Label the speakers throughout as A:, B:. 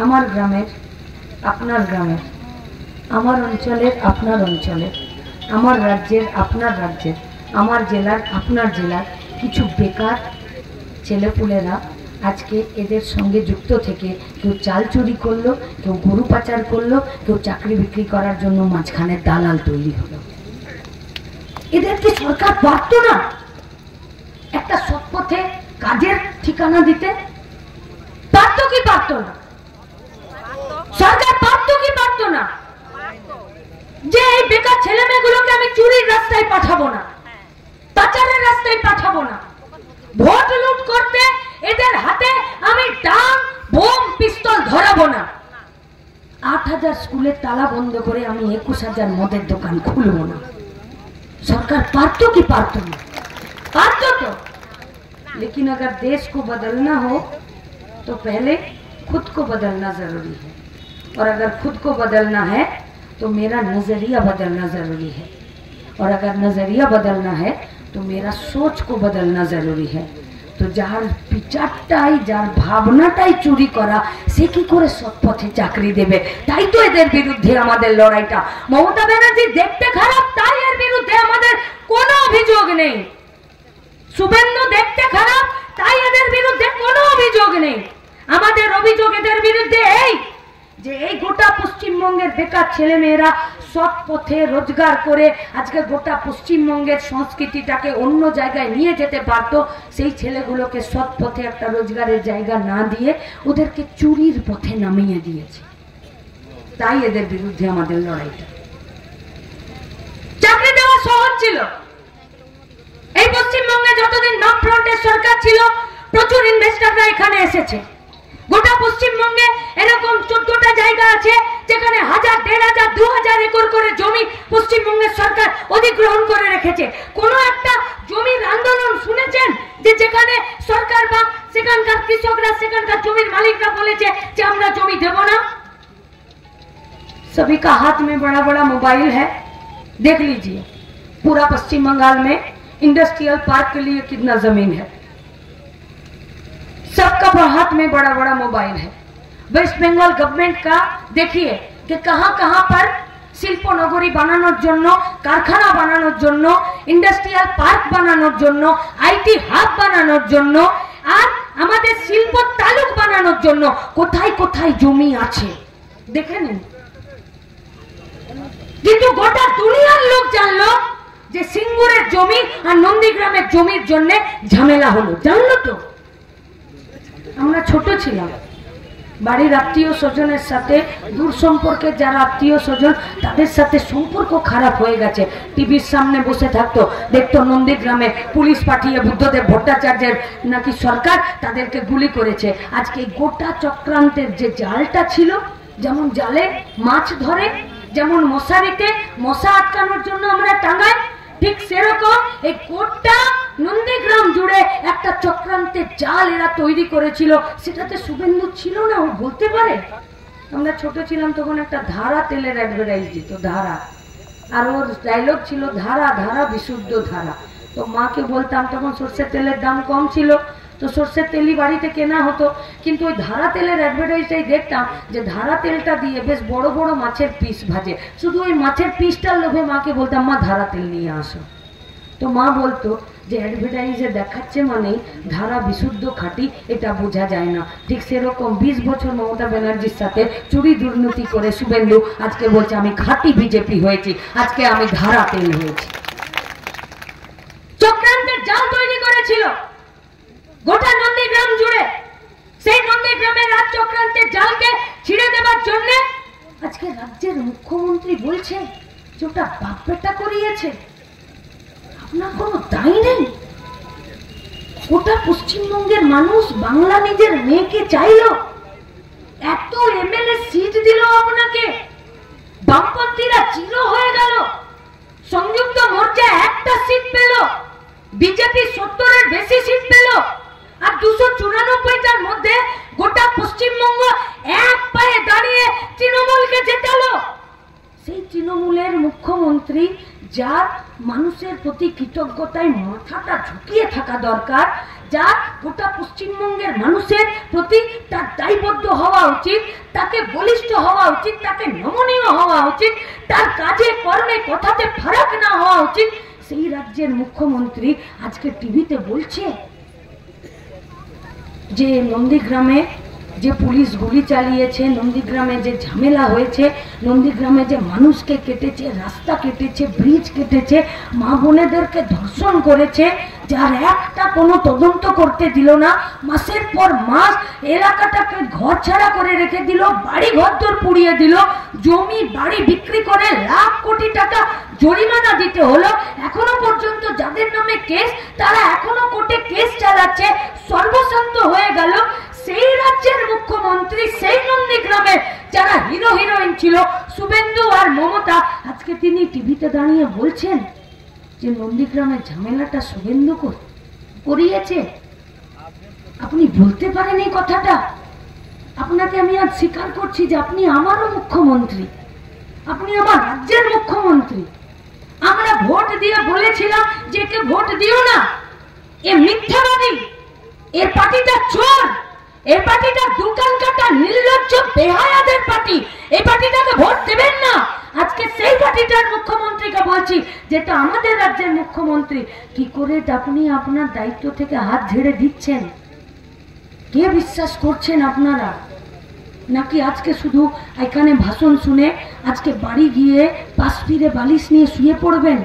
A: আমার গ্রামের, আপনার গ্রামের, আমার অঞ্চলের, আপনার অঞ্চলের, আমার রাজ্যের, আপনার রাজ্যের, আমার জেলার, আপনার জেলার কিছু বেকার ছেলেপুলেরা আজকে এদের সঙ্গে যুক্ত থেকে কেউ চাল চুরি করলো, কেউ গরু পাচার করলো, কেউ চাকরি বিক্রি করার জন্য মাঝখানে দালাল তৈরি হলো। এদেরকে সরকার পারত না একটা সৎ পথে কাজের ঠিকানা দিতে? পারত কি পারত না? সরকার পারত কি পারত না? যে এই বেকার ছেলে মেয়েগুলোকে আমি চুরির রাস্তায় পাঠাবো না, পাচারের রাস্তায় পাঠাবো না, ভোট লুট করতে এদের হাতে আমি টান বোম পিস্তল ধরাবো না, ৮,০০০ স্কুলের তালা বন্ধ করে আমি ২১,০০০ মদের দোকান খুলবো না। सरकार पारत की पारत नहीं? पारत तो, लेकिन अगर देश को बदलना हो तो पहले खुद को बदलना जरूरी है, और अगर खुद को बदलना है तो मेरा नजरिया बदलना जरूरी है, और अगर नजरिया बदलना है तो मेरा सोच को बदलना जरूरी है। तो जार विचारटाई जार भावनाटाई चुरी करा से कि करे सৎ পথে চাকরি দেবে? তাই তো এদের বিরুদ্ধে আমাদের লড়াইটা। মমতা ব্যানার্জি দেখতে খারাপ তাই এর বিরুদ্ধে আমাদের কোনো অভিযোগ নেই, শুভেন্দু দেখতে খারাপ তাই এদের বিরুদ্ধে কোনো অভিযোগ নেই। আমাদের অভিযোগ এদের বিরুদ্ধে এই যে এই গোটা পশ্চিমবঙ্গের বেকার ছেলে মেয়েরা সৎ পথে রোজগার করে আজকে গোটা পশ্চিমবঙ্গের সংস্কৃতিটাকে অন্য জায়গায় নিয়ে যেতে পারত, সেই ছেলেগুলোকে সৎ পথে একটা রোজগারের জায়গা না দিয়ে ওদেরকে চুরির পথে নামিয়ে দিয়েছে। তাই এদের বিরুদ্ধে আমাদের লড়াইটা। চাকরি দেওয়া সহজ ছিল। এই পশ্চিমবঙ্গে যতদিন বামফ্রন্টের সরকার ছিল প্রচুর ইনভেস্টররা এখানে এসেছে। গোটা পশ্চিমবঙ্গে এরকম 14টা জায়গা আছে যেখানে 1000, 1500, 2000 একর করে জমি পশ্চিমবঙ্গের সরকার অধিগ্রহণ করে রেখেছে। কোন একটা জমির আন্দোলন শুনেছেন যে যেখানে সরকার বা সেখানকার কৃষকরা, সেখানকার জমির মালিকরা বলেছে যে আমরা জমি দেব না? सभी का हाथ में बड़ा बड़ा मोबाइल है, देख लीजिए पूरा पश्चिम बंगाल में इंडस्ट्रियल पार्क के लिए कितना जमीन है, सबका हाथ में बड़ा बड़ा मोबाइल है। वेस्ट बंगाल गवर्नमेंट का देखिए कि कहां कहां पर शिल्प नगरी बनानोर जन्नो, कारखाना बनानोर जन्नो, इंडस्ट्रियल पार्क बनानोर जन्नो, आईटी हाब बनानोर जन्नो और आमादेर शिल्प तालुक बनानोर जन्नो कोथाय कोथाय जमी आछे देखे निन। किन्तु गोटा दुनियार लोक जानलो जे सिंगुरेर जमी और नंदीग्रामेर जमिर जन्ने झमेला हलो, जानलो तो? আমরা ছোট ছিলাম, বাড়ির আত্মীয় স্বজনের সাথে দূর সম্পর্কের যারা আত্মীয় স্বজন তাদের সাথে সম্পর্ক খারাপ হয়ে গেছে। টিভির সামনে বসে থাকতো, দেখতো নন্দীগ্রামে পুলিশ পাঠিয়ে বুদ্ধদেব ভট্টাচার্যের নাকি সরকার তাদেরকে গুলি করেছে। আজকে গোটা চক্রান্তের যে জালটা ছিল, যেমন জালে মাছ ধরে, যেমন মশারিতে মশা আটকানোর জন্য আমরা টাঙাই, ঠিক সেরকম এই গোটা নন্দীগ্রাম জুড়ে একটা চক্রান্তের জাল এরা তৈরি করেছিল। সেটাতে শুভেন্দু ছিল না, ও বলতে পারে? আমরা ছোট ছিলাম তখন একটা ধারা তেলের অ্যাডভার্টাইজ দিত, ধারা, আর ওর ডায়লগ ছিল ধারা ধারা বিশুদ্ধ ধারা। তো মাকে বলতাম, তখন সর্ষের তেলের দাম কম ছিল, তো সর্ষের তেলই বাড়িতে কেনা হতো, কিন্তু ওই ধারা তেলের অ্যাডভার্টাইজটাই দেখতাম যে ধারা তেলটা দিয়ে বেশ বড় বড় মাছের পিস ভাজে। শুধু ওই মাছের পিসটার লোভে মাকে বলতাম মা ধারা তেল নিয়ে আসো। তো মা বলতো যে অ্যাডভার্টাইজে দেখাচ্ছে মানেই ধারা বিশুদ্ধ খাঁটি, এটা বোঝা যায় না। ঠিক সেরকম 20 বছর মমতা ব্যানার্জির সাথে চুরি দুর্নীতি করে শুভেন্দু আজকে বলছে আমি খাঁটি বিজেপি হয়েছি, আজকে আমি ধারা তেল হয়েছি। চক্রান্তের জাল তৈরি করেছিল গোটা নন্দীগ্রাম জুড়ে। সেই নন্দীগ্রামের রাজ চক্রান্তের জালকে ছিঁড়ে দেওয়ার জন্য আজকে রাজ্যের মুখ্যমন্ত্রী বলছে যে ওটা বাপ বেটা করিয়েছে, আপনার কোনো দায় নেই। গোটা পশ্চিমবঙ্গের মানুষ বাংলা নিজের মেয়েকে চাইলো, এত এমএলএ সিট দিল আপনাকে, বামপন্থীরা জিরো হয়ে গেল, সংযুক্ত মোর্চা একটা সিট পেল, বিজেপি 70-এর বেশি সিট পেল, আর 294টার মধ্যে গোটা পশ্চিমবঙ্গ এক পায়ে দাঁড়িয়ে তৃণমূলকে জেতালো। সেই তৃণমূলের মুখ্যমন্ত্রী যার মানুষের প্রতি কৃতজ্ঞতায় মাথাটা ঝুঁকিয়ে থাকা দরকার, যার গোটা পশ্চিমবঙ্গের মানুষের প্রতি তার দায়বদ্ধ হওয়া উচিত, তাকে বলিষ্ঠ হওয়া উচিত, তাকে নমনীয় হওয়া উচিত, তার কাজে কর্মে কথাতে ফারাক না হওয়া উচিত, সেই রাজ্যের মুখ্যমন্ত্রী আজকে টিভিতে বলছে যে নন্দীগ্রামে যে পুলিশ গুলি চালিয়েছে, নন্দীগ্রামে যে ঝামেলা হয়েছে, নন্দীগ্রামে যে মানুষকে কেটেছে, রাস্তা কেটেছে, ব্রিজ কেটেছে, মা বোনেদেরকে ধর্ষণ করেছে, যার একটা কোনো তদন্ত করতে দিল না, মাসের পর মাস এলাকাটাকে ঘরছাড়া করে রেখে দিল, বাড়ি ঘরদোর পুড়িয়ে দিল, জমি বাড়ি বিক্রি করে লাখ কোটি টাকা জরিমানা দিতে হলো, এখনো পর্যন্ত যাদের নামে কেস তারা এখনো কোর্টে কেস চালাচ্ছে, সর্বশান্ত হয়ে গেল। সেই রাজ্যের মুখ্যমন্ত্রী, সেই নন্দীগ্রামের যারা হিরো হিরোইন ছিল শুভেন্দু আর মমতা, আজকে তিনি টিভিতে দাঁড়িয়ে বলছেন যে নন্দীগ্রামের ঝামেলাটা শুভেন্দু করিয়েছে। আপনি বলতে পারেন এই কথাটা? আপনাকে আমি আজ স্বীকার করছি যে আপনি আমারও মুখ্যমন্ত্রী, আপনি আমার রাজ্যের মুখ্যমন্ত্রী। আমরা ভোট দিয়ে বলেছিলাম যে কে ভোট দিও না, এ মিথ্যাবাদী, এর পার্টিটা চোর, এই পার্টিটা দোকান কাটা নির্লজ্জ বেহায়াদের পার্টি, এই পার্টিটাকে ভোট দেবেন না। আজকে সেই পার্টিটার মুখ্যমন্ত্রীকে বলছি, যেটা আমাদের রাজ্যের মুখ্যমন্ত্রী, কি করে আপনি আপনার দায়িত্ব থেকে হাত ঝেড়ে দিচ্ছেন? কে বিশ্বাস করছেন আপনারা? নাকি আজকে শুধু এখানে ভাষণ শুনে আজকে বাড়ি গিয়ে পাশ ফিরে বালিশ নিয়ে শুয়ে পড়বেন?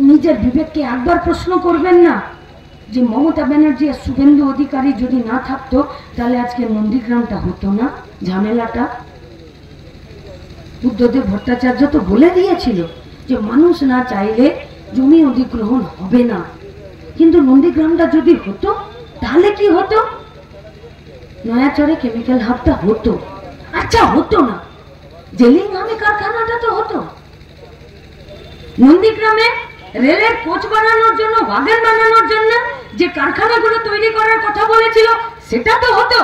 A: নিজের বিবেককে একবার প্রশ্ন করবেন না যে মমতা ব্যানার্জি আর শুভেন্দু অধিকারী যদি না থাকতো তাহলে আজকে নন্দীগ্রামটা হতো না, ঝামেলাটা? বুদ্ধদেব ভট্টাচার্য তো বলে দিয়েছিল যে মানুষ না চাইলে জমি অধিগ্রহণ হবে না, কিন্তু নন্দীগ্রামটা যদি হতো তাহলে কি হতো? নয়াচরে কেমিক্যাল হাবটা হতো, আচ্ছা হতো না, জেলিংহামে কারখানাটা তো হতো। নন্দীগ্রামে রেলের কোচ বানানোর জন্য, ওয়াগন বানানোর জন্য যে কারখানাগুলো তৈরি করার কথা বলেছিল সেটা তো হতো।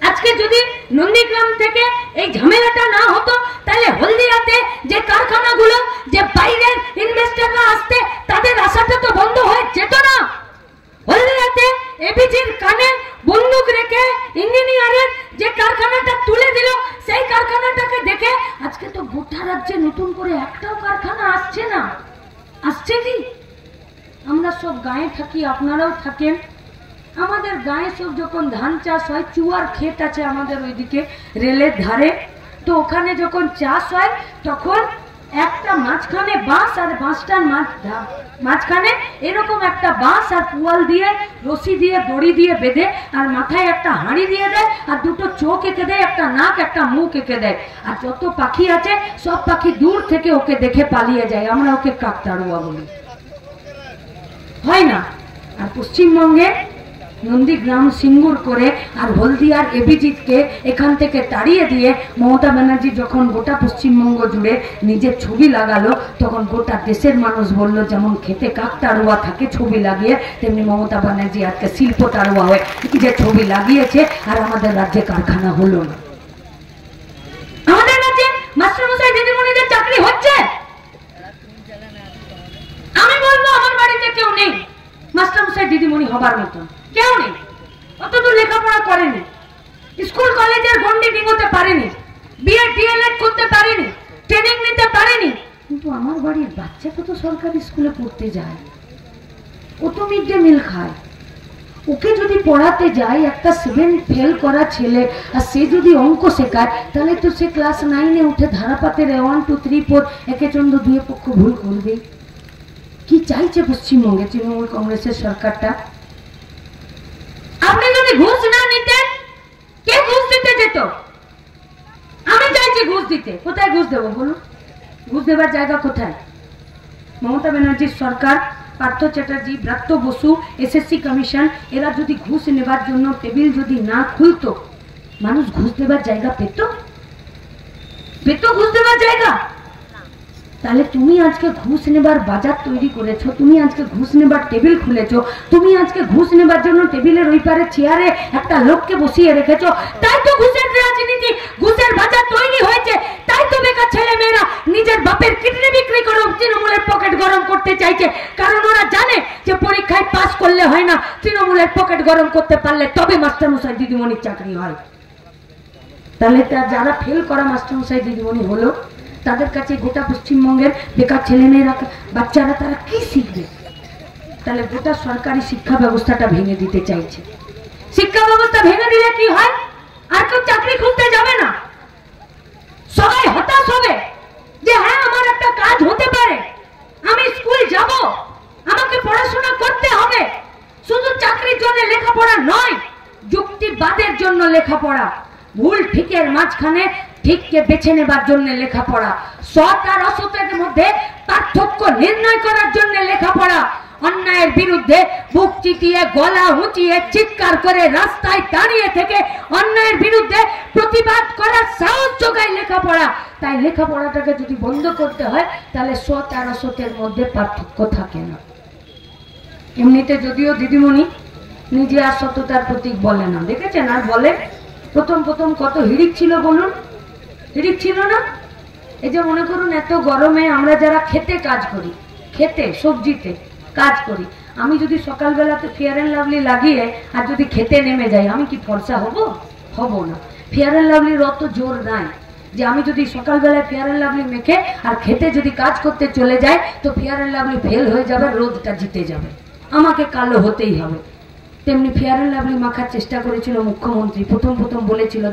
A: আজকে যদি নন্দীগ্রাম থেকে এই ঝামেলাটা না হতো তাহলে হলদিয়াতে যে কারখানাগুলো, যে বাইরের ইনভেস্টররা আসতে তাদের আশাটা তো বন্ধ হয়ে যেত না। হলদিয়াতে এবিজির কানে বন্দুক রেখে ইঞ্জিনিয়ারের যে কারখানাটা তুলে দিল, সেই কারখানাটাকে দেখে আজকে তো গোটা রাজ্যে নতুন করে একটাও কারখানা আসছে না। আসছে কি? আমরা সব গায়ে থাকি, আপনারাও থাকেন। আমাদের গায়ে সব যখন ধান চাষ হয়, চুয়ার ক্ষেত আছে আমাদের ওইদিকে রেলের ধারে, তো ওখানে যখন চাষ হয় তখন একটা মাঝখানে বাঁশ, আর বাঁশটার মাঝখানে এরকম একটা বাঁশ আর পুয়াল দিয়ে, রশি দিয়ে, দড়ি দিয়ে বেঁধে, আর মাথায় একটা হাঁড়ি দিয়ে দেয়, আর দুটো চোখ এঁকে দেয়, একটা নাক একটা মুখ এঁকে দেয়, আর যত পাখি আছে সব পাখি দূর থেকে ওকে দেখে পালিয়ে যায়। আমরা ওকে কাকতাড়ুয়া বলি, হয় না? আর পশ্চিমবঙ্গে নন্দীগ্রাম সিঙ্গুর করে আর হলদিয়ার এবিজিৎকে এখান থেকে তাড়িয়ে দিয়ে মমতা ব্যানার্জি যখন গোটা পশ্চিমবঙ্গ জুড়ে নিজের ছবি লাগালো, তখন গোটা দেশের মানুষ বলল যেমন খেতে কাকতাড়ুয়া থাকে ছবি লাগিয়ে, তেমনি মমতা ব্যানার্জি আজকে শিল্প তাড়ুয়া হয়ে যে ছবি লাগিয়েছে, আর আমাদের রাজ্যে কারখানা হলো না। আমাদের রাজ্যে মাস্টারমশাই দিদিমণিদের চাকরি হচ্ছে। আমি বলবো আমার বাড়িতে কেউ নেই মাস্টারমশাই দিদিমণি হবার মতন, কেউ নেই। অতদূর লেখাপড়া করেনি, স্কুল কলেজের গন্ডি ডিঙোতে পারেনি, বিএড ডিএলএড করতে পারেনি, ট্রেনিং নিতে পারেনি, কিন্তু আমার বাড়ির বাচ্চা কত সরকারি স্কুলে পড়তে যায়, ও তো মিড ডে মিল খায়। ওকে যদি পড়াতে যায় একটা 7 ফেল করা ছেলে, আর সে যদি অঙ্ক শেখায়, তাহলে তো সে ক্লাস 9-এ উঠে ধারাপাতের 1 2 3 4 একে চন্দ্র দুয়ে পক্ষ ভুল করবে। কি চাইছে পশ্চিমবঙ্গে তৃণমূল কংগ্রেসের সরকারটা? আপনি যদি ঘুষ না নিতেন, কে ঘুষ দিতে যেত? আমি চাইছি ঘুষ দিতে। কোথায় ঘুষ দেবো বলুন? ঘুষ দেবার জায়গা কোথায়? মমতা ব্যানার্জির সরকার, পার্থ চ্যাটার্জি, ব্রাত্য বসু, এসএসসি কমিশন, এরা যদি ঘুষ নেবার জন্য টেবিল যদি না খুলতো, মানুষ ঘুষ দেবার জায়গা পেত? ঘুষ দেবার জায়গা? তাহলে তুমি আজকে ঘুষ নেবার বাজার তৈরি করেছো, তুমি আজকে ঘুষ নেবার টেবিল খুলেছো, তুমি আজকে ঘুষ নেবার জন্য টেবিলের ওই পারে চেয়ারে একটা লোককে বসিয়ে রেখেছো, তাই তো ঘুষের রাজনীতি, ঘুষের বাজার তৈরি হয়েছে, তাই তো বেকার ছেলেমেয়েরা নিজের বাপের কিডনি বিক্রি করে তৃণমূলের পকেট গরম করতে চাইছে, কারণ ওরা জানে যে পরীক্ষায় পাস করলে হয় না, তৃণমূলের পকেট গরম করতে পারলে তবে মাস্টারমশাই দিদিমণির চাকরি হয়। তাহলে যারা ফেল করা মাস্টারমশাই দিদিমণি হলো, তাদের কাছে গোটা পশ্চিমবঙ্গের বেকার ছেলেমেয়েরা বাচ্চারা তারা কি শিখবে? তাহলে গোটা সরকারি শিক্ষা ব্যবস্থাটা ভেঙে দিতে চাইছে। শিক্ষা ব্যবস্থা ভেঙে দিলে কি হয়? আর কেউ চাকরি খুঁজতে যাবে না, সবাই হতাশ হবে যে হ্যাঁ আমার একটা কাজ হতে পারে, আমি স্কুল যাব, আমাকে পড়াশোনা করতে হবে। শুধু চাকরির জন্য লেখাপড়া নয়, যুক্তিবাদের জন্য লেখাপড়া, ভুল ঠিকের মাঝখানে ঠিককে বেছে নেবার জন্য লেখাপড়া, সৎ আর অসতের মধ্যে পার্থক্য নির্ণয় করার জন্য লেখাপড়া, অন্যায়ের বিরুদ্ধে বুক চিতিয়ে গলা উঁচিয়ে চিৎকার করে রাস্তায় দাঁড়িয়ে থেকে অন্যায়ের বিরুদ্ধে প্রতিবাদ করার সাহস যোগায় লেখাপড়া। তাই লেখাপড়াটাকে যদি বন্ধ করতে হয় তাহলে সৎ আর অসতের মধ্যে পার্থক্য থাকে না। এমনিতে যদিও দিদিমণি নিজে আর সততার প্রতীক বলে না, দেখেছেন? আর বলে প্রথম প্রথম কত হিড়িক ছিল বলুন, হিড়িক ছিল না? এই যে মনে করুন এত গরমে আমরা যারা খেতে কাজ করি, খেতে সবজিতে কাজ করি, আমি যদি সকালবেলাতে ফেয়ার অ্যান্ড লাভলি লাগিয়ে আর যদি খেতে নেমে যাই, আমি কি ফর্সা হব? হব না। ফেয়ার অ্যান্ড লাভলির অত জোর নাই যে আমি যদি সকালবেলায় ফেয়ার অ্যান্ড লাভলি মেখে আর খেতে যদি কাজ করতে চলে যাই তো ফেয়ার অ্যান্ড লাভলি ফেল হয়ে যাবে, রোদটা জিতে যাবে, আমাকে কালো হতেই হবে। তেমনি ফেয়ার অ্যান্ড লাভলি মাখার চেষ্টা করেছিল মুখ্যমন্ত্রী, প্রথম প্রথম বলেছিল